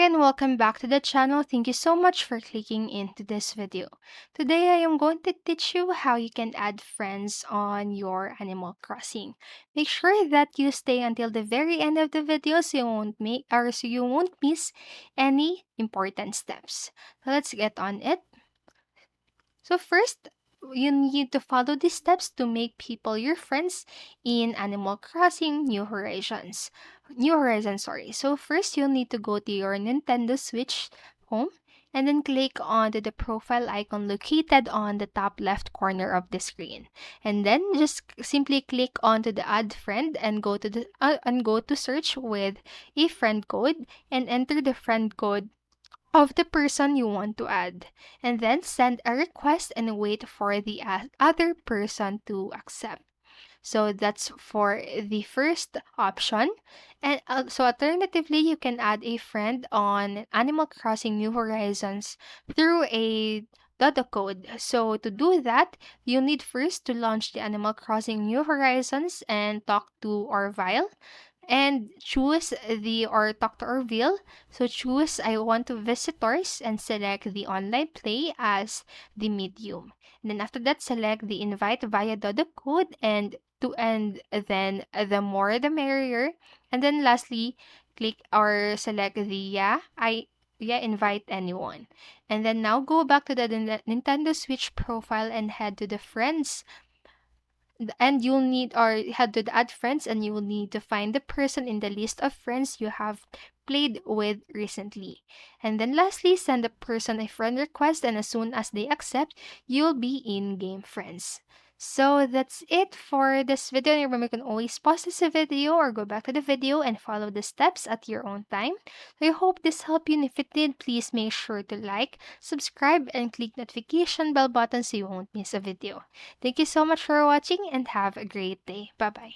and welcome back to the channel. Thank you so much for clicking into this video. Today I am going to teach you how you can add friends on your Animal Crossing. Make sure that you stay until the very end of the video so you won't miss any important steps. So let's get on it. So first, you need to follow these steps to make people your friends in Animal Crossing New Horizons. Sorry. So first, you'll need to go to your Nintendo Switch home and then click onto the profile icon located on the top left corner of the screen. And then just simply click onto the add friend and go to search with a friend code and enter the friend code of the person you want to add, and then send a request and wait for the other person to accept. So that's for the first option. And so alternatively, you can add a friend on Animal Crossing New Horizons through a Dodo Code. So to do that, you need first to launch the Animal Crossing New Horizons and talk to Orville and talk to Orville. So choose I want to visitors and select the online play as the medium. And then after that, select the invite via Dodo Code and then the more the merrier. And then lastly, click or select the invite anyone. And then now go back to the Nintendo Switch profile and head to the friends, and you'll need or head to the add friends, and you will need to find the person in the list of friends you have played with recently. And then lastly, send the person a friend request, and as soon as they accept, you'll be in game friends. So that's it for this video. Remember, you can always pause this video or go back to the video and follow the steps at your own time. So I hope this helped you, and if it did, please make sure to like, subscribe, and click notification bell button so you won't miss a video. Thank you so much for watching and have a great day. Bye bye.